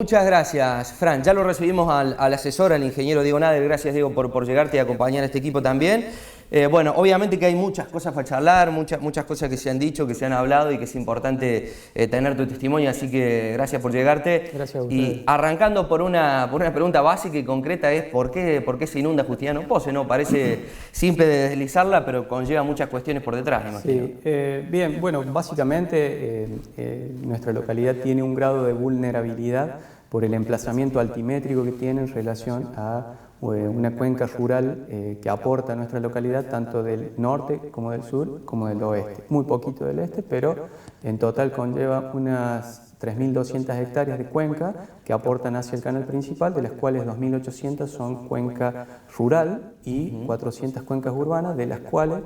Muchas gracias, Fran. Ya lo recibimos al asesor, al ingeniero Diego Nader. Gracias, Diego, por llegarte y acompañar a este equipo también. Bueno, obviamente que hay muchas cosas para charlar, muchas cosas que se han dicho, que se han hablado y que es importante tener tu testimonio, así que gracias por llegarte. Gracias a ustedes. Y arrancando por una pregunta básica y concreta es ¿por qué se inunda Justiniano Pozzi? ¿No? Parece simple de deslizarla, pero conlleva muchas cuestiones por detrás, imagino. Sí, bien, bueno, básicamente nuestra localidad tiene un grado de vulnerabilidad por el emplazamiento altimétrico que tiene en relación a una cuenca rural que aporta a nuestra localidad tanto del norte como del sur como del oeste. Muy poquito del este, pero en total conlleva unas 3.200 hectáreas de cuenca que aportan hacia el canal principal, de las cuales 2.800 son cuenca rural y 400 cuencas urbanas, de las cuales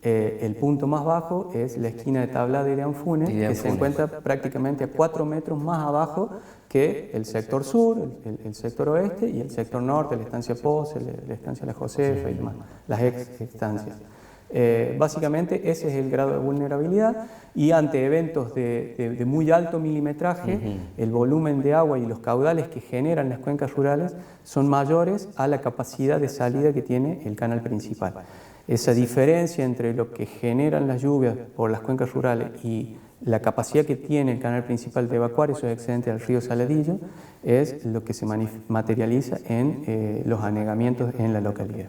el punto más bajo es la esquina de Tablada y de Anfunes, que se encuentra prácticamente a 4 metros más abajo que el sector sur, el sector oeste y el sector norte, la estancia Pozzi, la estancia La Josefa y demás, las ex estancias. Básicamente ese es el grado de vulnerabilidad y ante eventos de muy alto milimetraje, el volumen de agua y los caudales que generan las cuencas rurales son mayores a la capacidad de salida que tiene el canal principal. Esa diferencia entre lo que generan las lluvias por las cuencas rurales y la capacidad que tiene el canal principal de evacuar esos excedentes al río Saladillo es lo que se materializa en los anegamientos en la localidad.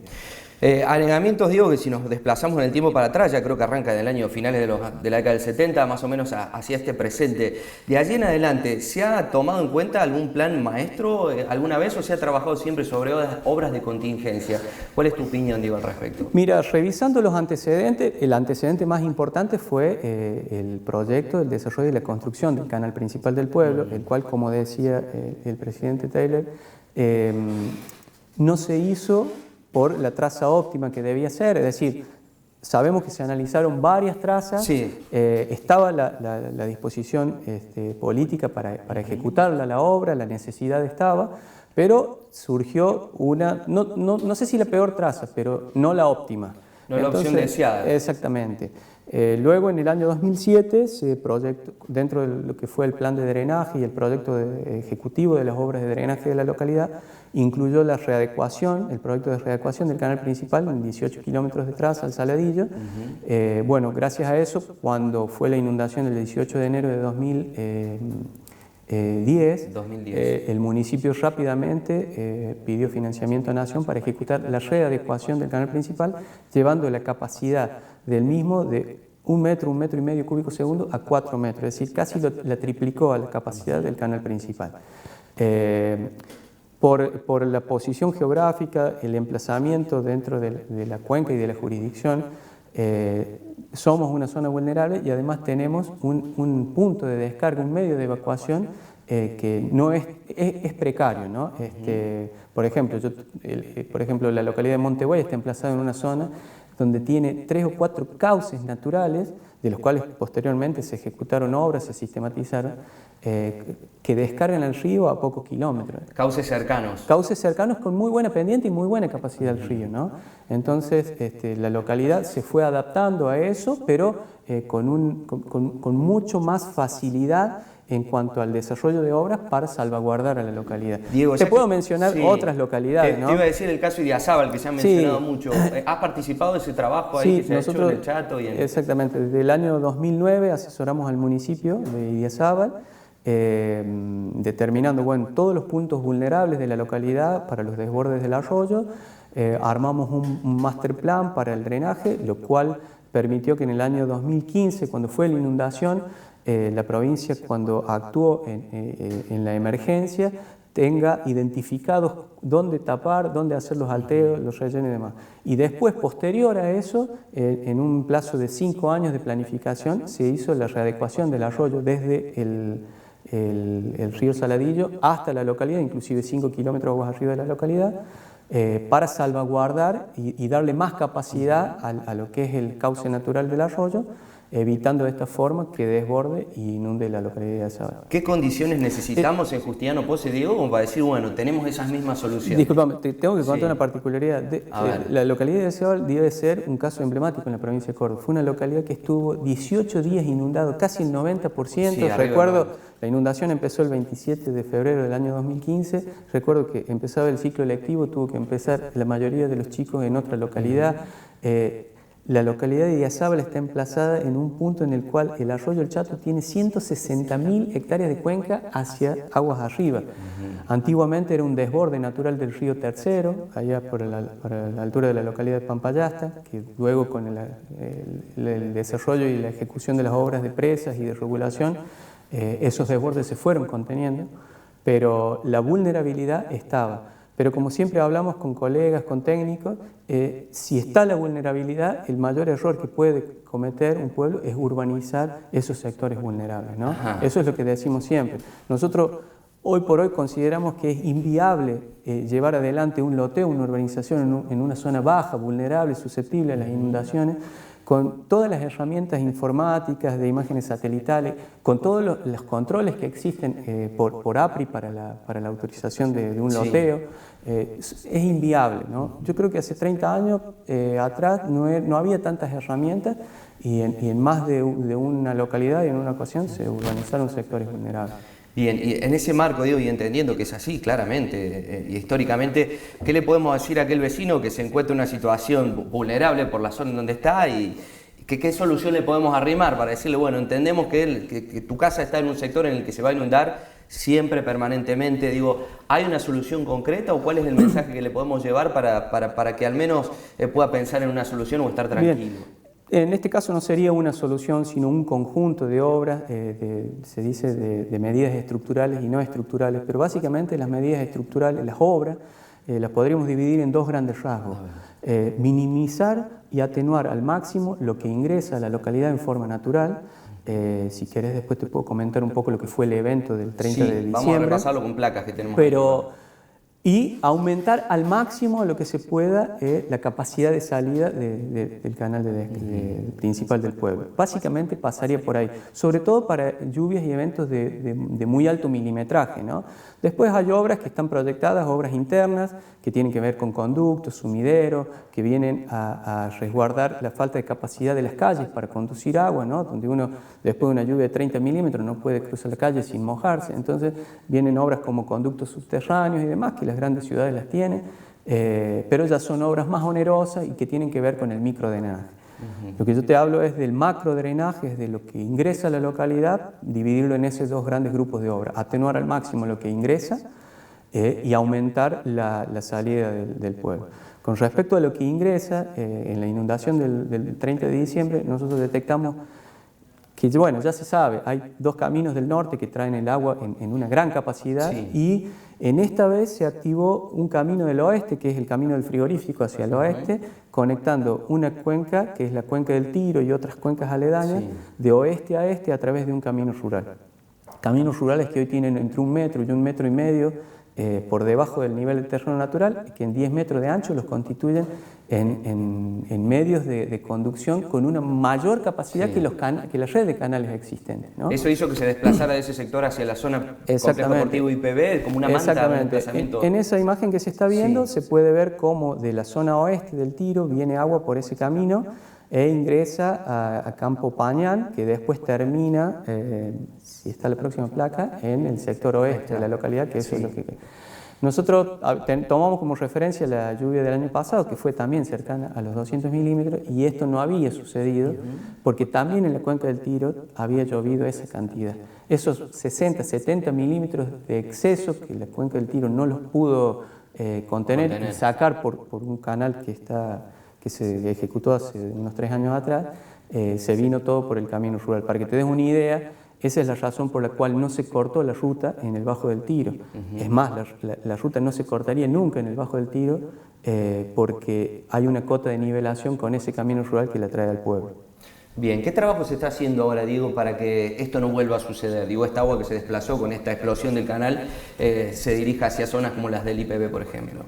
Anegamientos, digo, que si nos desplazamos en el tiempo para atrás, ya creo que arranca en el año finales de la década del 70, más o menos hacia este presente. De allí en adelante, ¿se ha tomado en cuenta algún plan maestro alguna vez o se ha trabajado siempre sobre obras de contingencia? ¿Cuál es tu opinión, Diego, al respecto? Mira, revisando los antecedentes, el antecedente más importante fue el proyecto del desarrollo y la construcción del canal principal del pueblo, el cual, como decía el presidente Taylor, no se hizo por la traza óptima que debía ser, es decir, sabemos que se analizaron varias trazas, sí. Estaba la disposición política para ejecutarla la obra, la necesidad estaba, pero surgió una, no sé si la peor traza, pero no la óptima. No la opción deseada. Exactamente. Luego, en el año 2007, se proyectó, dentro de lo que fue el plan de drenaje y el proyecto ejecutivo de las obras de drenaje de la localidad, incluyó la readecuación, el proyecto de readecuación del canal principal en 18 kilómetros de traza al Saladillo. Bueno, gracias a eso, cuando fue la inundación el 18 de enero de 2010, el municipio rápidamente pidió financiamiento a Nación para ejecutar la readecuación del canal principal, llevando la capacidad del mismo de 1 metro y medio cúbico segundo a 4 metros, es decir, casi la triplicó a la capacidad del canal principal. Por la posición geográfica, el emplazamiento dentro de la cuenca y de la jurisdicción, somos una zona vulnerable y además tenemos un punto de descarga, un medio de evacuación que no es precario, ¿no? Por ejemplo, la localidad de Monteguay está emplazada en una zona donde tiene 3 o 4 cauces naturales, de los cuales posteriormente se ejecutaron obras, se sistematizaron, que descargan el río a pocos kilómetros. Cauces cercanos. Cauces cercanos con muy buena pendiente y muy buena capacidad del río, ¿no? Entonces, la localidad se fue adaptando a eso, pero con mucho más facilidad en cuanto al desarrollo de obras para salvaguardar a la localidad. Diego, te puedo mencionar otras localidades, ¿no? Te iba a decir el caso de Idiazábal, que se ha mencionado mucho. ¿Has participado de ese trabajo ahí que se ha hecho en el Chato? Exactamente, desde el año 2009 asesoramos al municipio de Idiazábal, determinando todos los puntos vulnerables de la localidad para los desbordes del arroyo. Armamos un master plan para el drenaje, lo cual permitió que en el año 2015, cuando fue la inundación, la provincia, cuando actuó en la emergencia, tenga identificados dónde tapar, dónde hacer los alteos, los rellenos y demás. Y después, posterior a eso, en un plazo de 5 años de planificación, se hizo la readecuación del arroyo desde el río Saladillo hasta la localidad, inclusive 5 kilómetros aguas arriba de la localidad, para salvaguardar y darle más capacidad a lo que es el cauce natural del arroyo, evitando de esta forma que desborde y inunde la localidad de Idiazábal. ¿Qué condiciones necesitamos en Justiniano Pozzi, Diego, como para decir, bueno, tenemos esas mismas soluciones? Disculpame, te tengo que contar una particularidad. La localidad de Idiazábal debe ser un caso emblemático en la provincia de Córdoba. Fue una localidad que estuvo 18 días inundado, casi el 90%. La inundación empezó el 27 de febrero del año 2015. Recuerdo que empezaba el ciclo lectivo, tuvo que empezar la mayoría de los chicos en otra localidad. La localidad de Idiazábal está emplazada en un punto en el cual el arroyo El Chato tiene 160.000 hectáreas de cuenca hacia aguas arriba. Antiguamente era un desborde natural del río Tercero, allá por la altura de la localidad de Pampayasta, que luego con el desarrollo y la ejecución de las obras de presas y de regulación, esos desbordes se fueron conteniendo, pero la vulnerabilidad estaba. Pero como siempre hablamos con colegas, con técnicos, si está la vulnerabilidad, el mayor error que puede cometer un pueblo es urbanizar esos sectores vulnerables, ¿no? Eso es lo que decimos siempre. Nosotros hoy por hoy consideramos que es inviable llevar adelante un loteo, una urbanización en una zona baja, vulnerable, susceptible a las inundaciones, con todas las herramientas informáticas, de imágenes satelitales, con todos los controles que existen por APRI para la autorización de un loteo, es inviable, ¿no? Yo creo que hace 30 años atrás no había tantas herramientas y en más de una localidad y en una ocasión se urbanizaron sectores vulnerables. Bien, y en ese marco, digo, y entendiendo que es así, claramente, y históricamente, ¿qué le podemos decir a aquel vecino que se encuentra en una situación vulnerable por la zona en donde está y qué solución le podemos arrimar para decirle, bueno, entendemos que tu casa está en un sector en el que se va a inundar siempre, permanentemente? Digo, ¿hay una solución concreta o cuál es el mensaje que le podemos llevar para que al menos pueda pensar en una solución o estar tranquilo? Bien. En este caso no sería una solución, sino un conjunto de obras, se dice de medidas estructurales y no estructurales, pero básicamente las medidas estructurales, las obras, las podríamos dividir en dos grandes rasgos. Minimizar y atenuar al máximo lo que ingresa a la localidad en forma natural. Si querés después te puedo comentar un poco lo que fue el evento del 30 de diciembre. Vamos a repasarlo con placas que tenemos. Y aumentar al máximo lo que se pueda la capacidad de salida del canal principal del pueblo. Básicamente pasaría por ahí, sobre todo para lluvias y eventos de muy alto milimetraje, ¿no? Después hay obras que están proyectadas, obras internas, que tienen que ver con conductos, sumideros, que vienen a resguardar la falta de capacidad de las calles para conducir agua, ¿no? Donde uno, después de una lluvia de 30 milímetros, no puede cruzar la calle sin mojarse. Entonces vienen obras como conductos subterráneos y demás, que las grandes ciudades las tienen, pero ya son obras más onerosas y que tienen que ver con el microdrenaje. Lo que yo te hablo es del macrodrenaje, es de lo que ingresa a la localidad, dividirlo en esos dos grandes grupos de obras, atenuar al máximo lo que ingresa y aumentar la salida del pueblo. Con respecto a lo que ingresa, en la inundación del 30 de diciembre, nosotros detectamos que, bueno, ya se sabe, hay dos caminos del norte que traen el agua en una gran capacidad, sí. Y en esta vez se activó un camino del oeste, que es el camino del frigorífico hacia el oeste, conectando una cuenca, que es la cuenca del Tiro, y otras cuencas aledañas, sí, de oeste a este a través de un camino rural. Caminos rurales que hoy tienen entre 1 metro y 1,5 metros por debajo del nivel del terreno natural, que en 10 metros de ancho los constituyen en medios de conducción con una mayor capacidad, sí, que la red de canales existentes, ¿no? Eso hizo que se desplazara de ese sector hacia la zona complejo deportivo IPB, como una manta de desplazamiento. En esa imagen que se está viendo, sí, se puede ver cómo de la zona oeste del Tiro viene agua por ese camino e ingresa a Campo Pañán, que después termina, si está la próxima placa, en el sector oeste de la localidad, que eso, sí, es lo que... Nosotros tomamos como referencia la lluvia del año pasado, que fue también cercana a los 200 milímetros, y esto no había sucedido, porque también en la cuenca del Tiro había llovido esa cantidad. Esos 60, 70 milímetros de exceso que la cuenca del Tiro no los pudo contener y sacar por un canal que se ejecutó hace unos 3 años atrás, se vino todo por el camino rural. Para que te des una idea, esa es la razón por la cual no se cortó la ruta en el Bajo del Tiro. Es más, la ruta no se cortaría nunca en el Bajo del Tiro porque hay una cota de nivelación con ese camino rural que la trae al pueblo. Bien, ¿qué trabajo se está haciendo ahora, Diego, para que esto no vuelva a suceder? Digo, esta agua que se desplazó con esta explosión del canal se dirija hacia zonas como las del IPB, por ejemplo.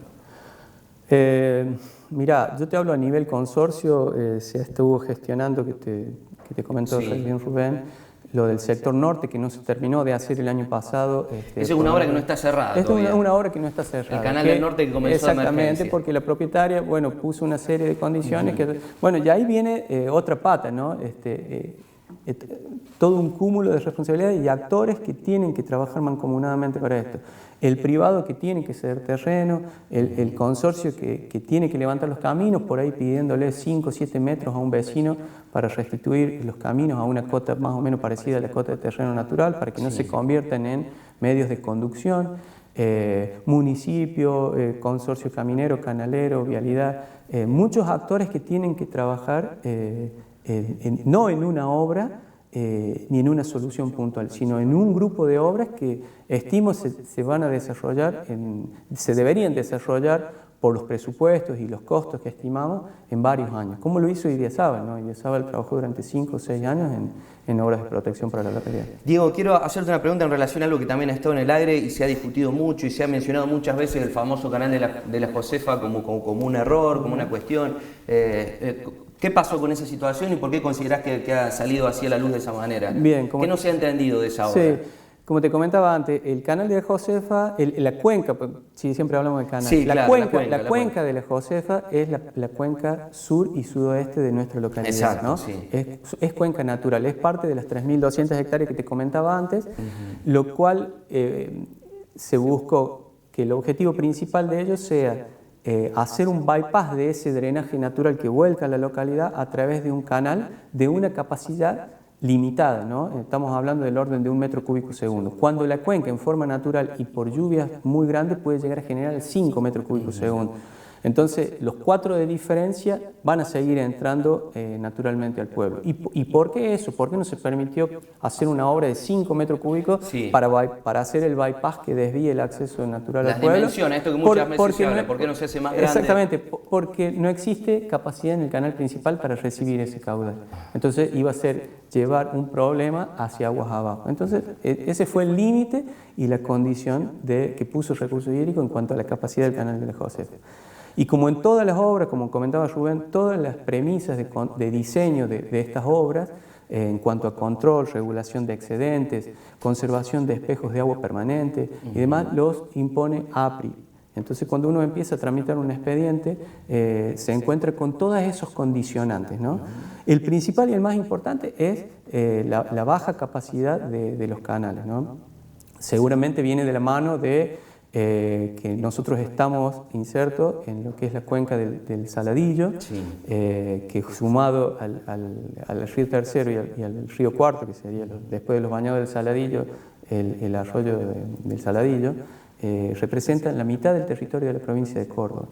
Mirá, yo te hablo a nivel consorcio, se estuvo gestionando, que te comentó, sí, bien Rubén, lo del sector norte, que no se terminó de hacer el año pasado. Esa es una obra que no está cerrada. Es una obra que no está cerrada. El canal del norte que comenzó a emergencia. Exactamente, porque la propietaria, bueno, puso una serie de condiciones que... Bueno, y ahí viene otra pata, ¿no? todo un cúmulo de responsabilidades y actores que tienen que trabajar mancomunadamente para esto. El privado que tiene que ceder terreno, el consorcio que tiene que levantar los caminos, por ahí pidiéndole 5 o 7 metros a un vecino para restituir los caminos a una cota más o menos parecida a la cota de terreno natural, para que no se conviertan en medios de conducción. Municipio, consorcio caminero, canalero, vialidad, muchos actores que tienen que trabajar no en una obra ni en una solución puntual, sino en un grupo de obras que estimo se van a desarrollar, se deberían desarrollar por los presupuestos y los costos que estimamos en varios años. ¿Cómo lo hizo Idiazábal, ¿no? Idiazábal trabajó durante 5 o 6 años en obras de protección para la localidad. Diego, quiero hacerte una pregunta en relación a algo que también ha estado en el aire y se ha discutido mucho y se ha mencionado muchas veces el famoso canal de la Josefa como un error, como una cuestión. ¿Qué pasó con esa situación y por qué considerás que ha salido así a la luz de esa manera? Bien, ¿Qué no se ha entendido de esa obra? Sí. Como te comentaba antes, el canal de la Josefa, la cuenca, sí, siempre hablamos del canal, sí, la claro, cuenca de la Josefa es la cuenca sur y sudoeste de nuestra localidad. Exacto, ¿no? sí. Es cuenca natural, es parte de las 3.200 hectáreas que te comentaba antes, lo cual se buscó que el objetivo principal de ello sea hacer un bypass de ese drenaje natural que vuelca a la localidad a través de un canal de una capacidad limitada, ¿no? Estamos hablando del orden de 1 metro cúbico segundo. Cuando la cuenca en forma natural y por lluvias muy grandes puede llegar a generar 5 metros cúbicos segundo. Entonces, los 4 de diferencia van a seguir entrando naturalmente al pueblo. ¿Y por qué eso? ¿Por qué no se permitió hacer una obra de 5 metros cúbicos para hacer el bypass que desvíe el acceso natural al pueblo? Las dimensiones, esto que muchas veces se habla, ¿por qué no se hace más grande? Exactamente, porque no existe capacidad en el canal principal para recibir ese caudal. Entonces, iba a ser llevar un problema hacia aguas abajo. Entonces, ese fue el límite y la condición que puso el recurso hídrico en cuanto a la capacidad del canal de la Josefa. Y como en todas las obras, como comentaba Rubén, todas las premisas de diseño de estas obras, en cuanto a control, regulación de excedentes, conservación de espejos de agua permanente y demás, los impone APRI. Entonces, cuando uno empieza a tramitar un expediente, se encuentra con todos esos condicionantes, ¿no? El principal y el más importante es la baja capacidad de los canales, ¿no? Seguramente viene de la mano de que nosotros estamos insertos en lo que es la cuenca del Saladillo, que sumado al río Tercero y al río Cuarto, que sería después de los bañados del Saladillo, el arroyo del Saladillo, representan la mitad del territorio de la provincia de Córdoba.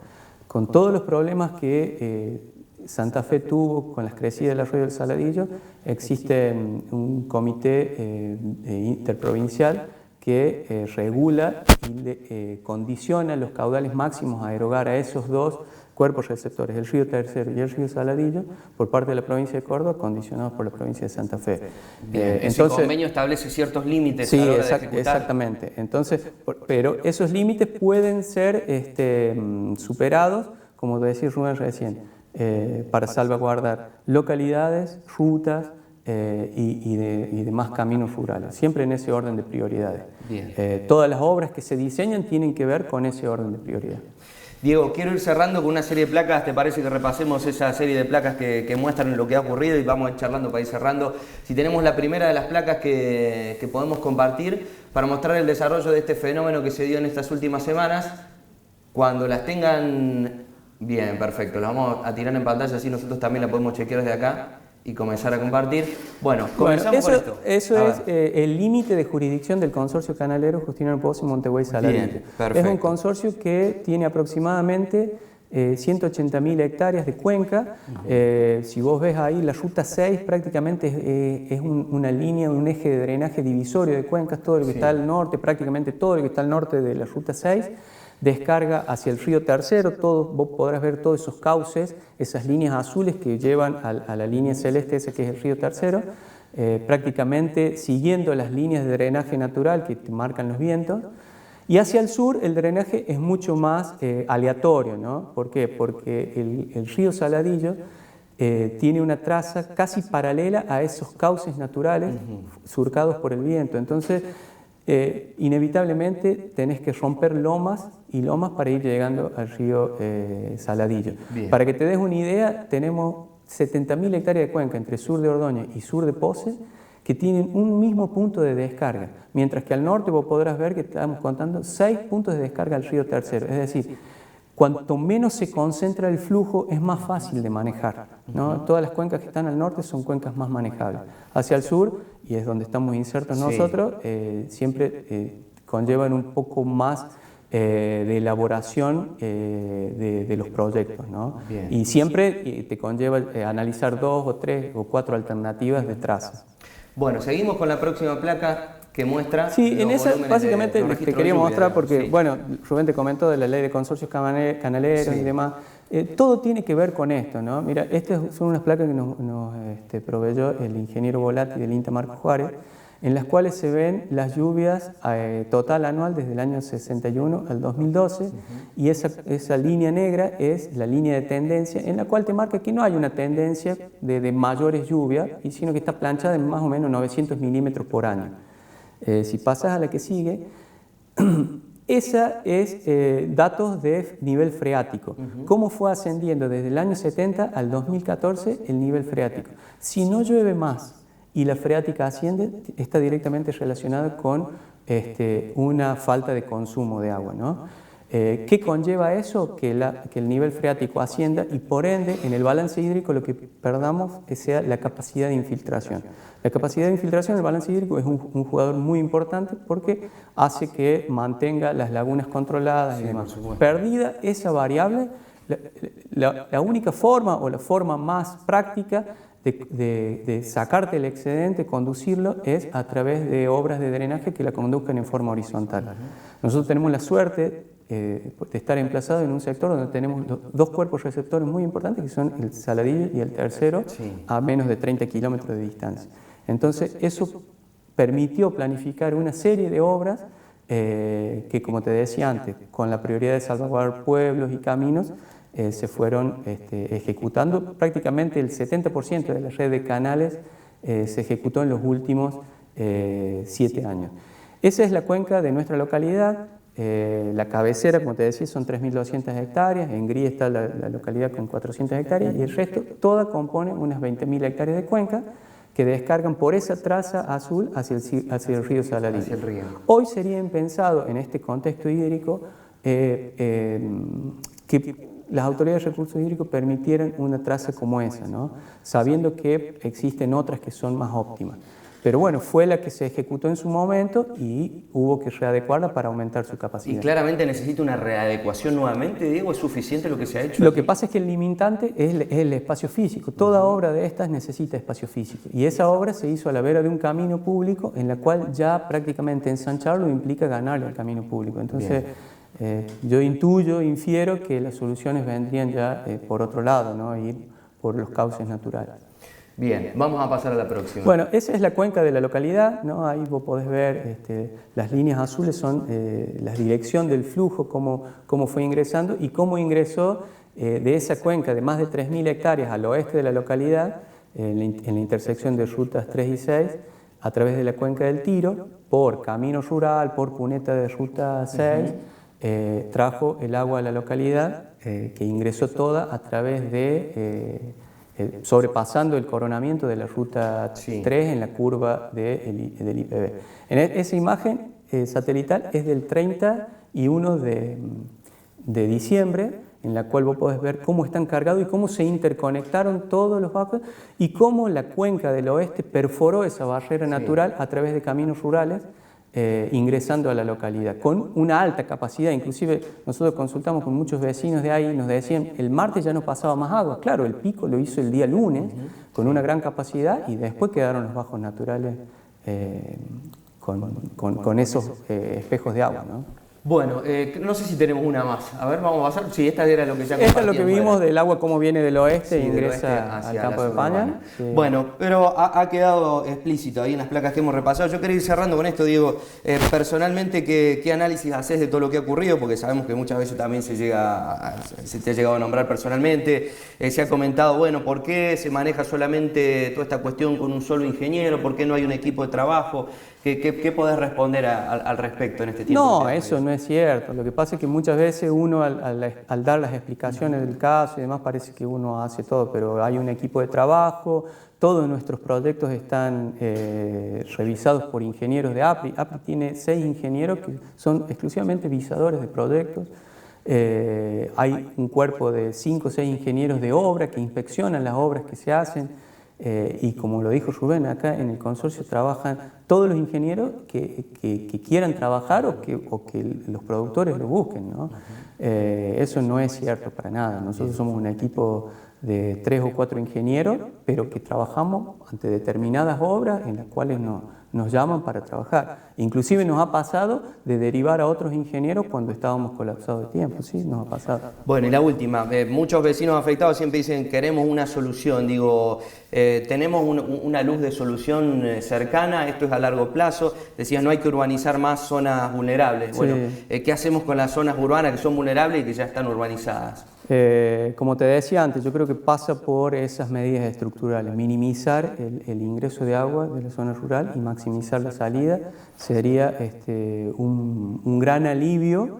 Con todos los problemas que Santa Fe tuvo con las crecidas del arroyo del Saladillo, existe un comité interprovincial que regula y condiciona los caudales máximos a erogar a esos dos cuerpos receptores, el río Tercero y el río Saladillo, por parte de la provincia de Córdoba, condicionados por la provincia de Santa Fe. Ese convenio establece ciertos límites a la hora de ejecutar. Exactamente. Entonces, pero esos límites pueden ser superados, como decía Rubén recién, para salvaguardar localidades, rutas, y demás caminos rurales, siempre en ese orden de prioridades. Todas las obras que se diseñan tienen que ver con ese orden de prioridad. Diego, quiero ir cerrando con una serie de placas. ¿Te parece que repasemos esa serie de placas que muestran lo que ha ocurrido y vamos charlando para ir cerrando? Si tenemos la primera de las placas que podemos compartir para mostrar el desarrollo de este fenómeno que se dio en estas últimas semanas, cuando las tengan... Bien, perfecto, las vamos a tirar en pantalla, así nosotros también la podemos chequear desde acá y comenzar a compartir. Bueno, comenzamos con esto. Eso es el límite de jurisdicción del consorcio canalero Justiniano Pozzi Montevideo Saladillo. Es un consorcio que tiene aproximadamente 180.000 hectáreas de cuenca. Si vos ves ahí, la ruta 6 prácticamente es una línea, un eje de drenaje divisorio de cuencas, todo lo que está al norte, prácticamente todo lo que está al norte de la ruta 6. Descarga hacia el río Tercero, vos podrás ver todos esos cauces, esas líneas azules que llevan a la línea celeste, ese que es el río Tercero, prácticamente siguiendo las líneas de drenaje natural que te marcan los vientos. Y hacia el sur el drenaje es mucho más aleatorio, ¿no? ¿Por qué? Porque el río Saladillo tiene una traza casi paralela a esos cauces naturales surcados por el viento. Entonces, inevitablemente tenés que romper lomas y lomas para ir llegando al río Saladillo. Para que te des una idea, tenemos 70.000 hectáreas de cuenca entre sur de Ordóñez y sur de Poce que tienen un mismo punto de descarga, mientras que al norte vos podrás ver que estamos contando 6 puntos de descarga al río Tercero. Es decir, cuanto menos se concentra el flujo, es más fácil de manejar, ¿no? Todas las cuencas que están al norte son cuencas más manejables. Hacia el sur, y es donde estamos insertos nosotros, siempre conllevan un poco más de elaboración de los proyectos, ¿no? Y siempre te conlleva analizar 2 o 3 o 4 alternativas de trazas. Bueno, seguimos con la próxima placa que muestra. Sí, en esa básicamente te quería mostrar porque, bueno, Rubén te comentó de la ley de consorcios canaleros y demás. Todo tiene que ver con esto, ¿no? Mira, estas son unas placas que nos proveyó el ingeniero Volati del INTA Marco Juárez, en las cuales se ven las lluvias total anual desde el año 61 al 2012, y esa línea negra es la línea de tendencia, en la cual te marca que no hay una tendencia de mayores lluvias, sino que está planchada en más o menos 900 milímetros por año. Si pasas a la que sigue, esa es datos de nivel freático. ¿Cómo fue ascendiendo desde el año 70 al 2014 el nivel freático? Si no llueve más y la freática asciende, está directamente relacionada con una falta de consumo de agua, ¿no? ¿Qué conlleva eso? Que el nivel freático ascienda y por ende en el balance hídrico lo que perdamos sea la capacidad de infiltración. La capacidad de infiltración del balance hídrico es un jugador muy importante porque hace que mantenga las lagunas controladas y demás. Perdida esa variable, la única forma o la forma más práctica de sacarte el excedente, conducirlo, es a través de obras de drenaje que la conduzcan en forma horizontal. Nosotros tenemos la suerte de estar emplazados en un sector donde tenemos dos cuerpos receptores muy importantes, que son el Saladillo y el Tercero, a menos de 30 kilómetros de distancia. Entonces, eso permitió planificar una serie de obras que, como te decía antes, con la prioridad de salvaguardar pueblos y caminos, se fueron ejecutando. Prácticamente el 70% de la red de canales se ejecutó en los últimos 7 años. Esa es la cuenca de nuestra localidad. La cabecera, como te decía, son 3.200 hectáreas, en gris está la localidad con 400 hectáreas y el resto, toda compone unas 20.000 hectáreas de cuenca que descargan por esa traza azul hacia el río Saladillo. Hoy sería impensado en este contexto hídrico que las autoridades de recursos hídricos permitieran una traza como esa, ¿no? Sabiendo que existen otras que son más óptimas. Pero bueno, fue la que se ejecutó en su momento y hubo que readecuarla para aumentar su capacidad. ¿Y claramente necesita una readecuación nuevamente, Diego? ¿Es suficiente lo que se ha hecho? Lo que pasa es que el limitante es el espacio físico. Toda obra de estas necesita espacio físico. Y esa obra se hizo a la vera de un camino público en la cual ya prácticamente ensancharlo implica ganarle al camino público. Entonces, yo infiero que las soluciones vendrían ya por otro lado, ¿no? Ir por los cauces naturales. Bien, vamos a pasar a la próxima. Bueno, esa es la cuenca de la localidad, ¿no? Ahí vos podés ver, las líneas azules son la dirección del flujo, cómo fue ingresando y cómo ingresó de esa cuenca de más de 3.000 hectáreas al oeste de la localidad, en la intersección de rutas 3 y 6, a través de la cuenca del Tiro, por camino rural, por cuneta de ruta 6, trajo el agua a la localidad, que ingresó toda a través de... sobrepasando el coronamiento de la ruta 3 en la curva del IPB. Esa imagen satelital es del 31 de diciembre, en la cual vos podés ver cómo están cargados y cómo se interconectaron todos los bajos y cómo la cuenca del oeste perforó esa barrera natural a través de caminos rurales, ingresando a la localidad, con una alta capacidad. Inclusive nosotros consultamos con muchos vecinos de ahí y nos decían, el martes ya no pasaba más agua. Claro, el pico lo hizo el día lunes, con una gran capacidad, y después quedaron los bajos naturales con esos espejos de agua, ¿no? Bueno, no sé si tenemos una más. A ver, vamos a pasar. Sí, esta era lo que ya compartíamos. Esta es lo que vimos del agua, cómo viene del oeste e ingresa al campo de España. Sí. Bueno, pero ha quedado explícito ahí en las placas que hemos repasado. Yo quería ir cerrando con esto, Diego. Personalmente, ¿qué análisis haces de todo lo que ha ocurrido? Porque sabemos que muchas veces también se te ha llegado a nombrar personalmente. Se ha comentado, bueno, ¿por qué se maneja solamente toda esta cuestión con un solo ingeniero? ¿Por qué no hay un equipo de trabajo? ¿Qué podés responder al respecto en este tiempo? No, eso no es cierto. Lo que pasa es que muchas veces uno al dar las explicaciones del caso y demás parece que uno hace todo, pero hay un equipo de trabajo, todos nuestros proyectos están revisados por ingenieros de APRI. APRI tiene 6 ingenieros que son exclusivamente visadores de proyectos. Hay un cuerpo de 5 o 6 ingenieros de obra que inspeccionan las obras que se hacen. Y como lo dijo Rubén, acá en el consorcio trabajan todos los ingenieros que quieran trabajar o que los productores lo busquen, ¿no? Eso no es cierto para nada. Nosotros somos un equipo de 3 o 4 ingenieros, pero que trabajamos ante determinadas obras en las cuales nos llaman para trabajar. Inclusive nos ha pasado de derivar a otros ingenieros cuando estábamos colapsados de tiempo, ¿sí? Nos ha pasado. Bueno, y la última, muchos vecinos afectados siempre dicen queremos una solución, digo, tenemos una luz de solución cercana, esto es a largo plazo, decías no hay que urbanizar más zonas vulnerables, bueno, ¿qué hacemos con las zonas urbanas que son vulnerables y que ya están urbanizadas? Como te decía antes, yo creo que pasa por esas medidas estructurales, minimizar el ingreso de agua de la zona rural y maximizar la salida sería un gran alivio,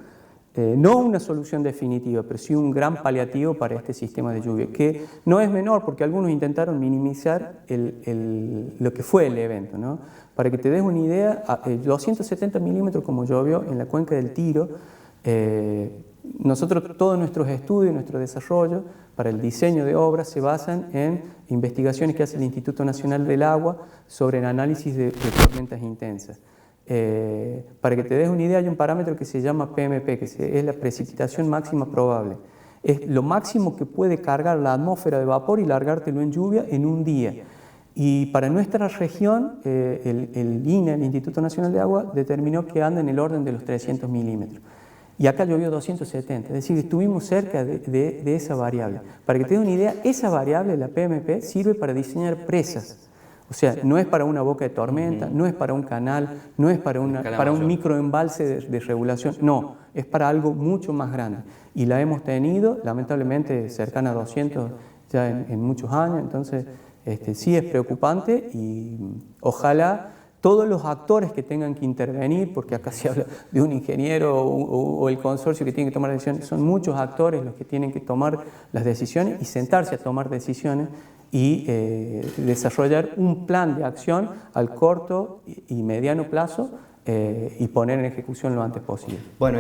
no una solución definitiva, pero sí un gran paliativo para este sistema de lluvia, que no es menor porque algunos intentaron minimizar lo que fue el evento, ¿no? Para que te des una idea, 270 milímetros como llovió en la cuenca del Tiro. Nosotros, todos nuestros estudios, nuestro desarrollo para el diseño de obras se basan en investigaciones que hace el Instituto Nacional del Agua sobre el análisis de tormentas intensas. Para que te des una idea, hay un parámetro que se llama PMP, que es la precipitación máxima probable. Es lo máximo que puede cargar la atmósfera de vapor y largártelo en lluvia en un día. Y para nuestra región, el INA, el Instituto Nacional de Agua, determinó que anda en el orden de los 300 milímetros. Y acá llovió 270, es decir, estuvimos cerca de esa variable. Para que te dé una idea, esa variable, la PMP, sirve para diseñar presas. O sea, no es para una boca de tormenta, no es para un canal, no es para un microembalse de regulación, no, es para algo mucho más grande. Y la hemos tenido, lamentablemente, cercana a 200 ya en muchos años, entonces sí es preocupante y ojalá todos los actores que tengan que intervenir, porque acá se habla de un ingeniero o el consorcio que tiene que tomar decisiones, son muchos actores los que tienen que tomar las decisiones y sentarse a tomar decisiones y desarrollar un plan de acción al corto y mediano plazo y poner en ejecución lo antes posible. Bueno,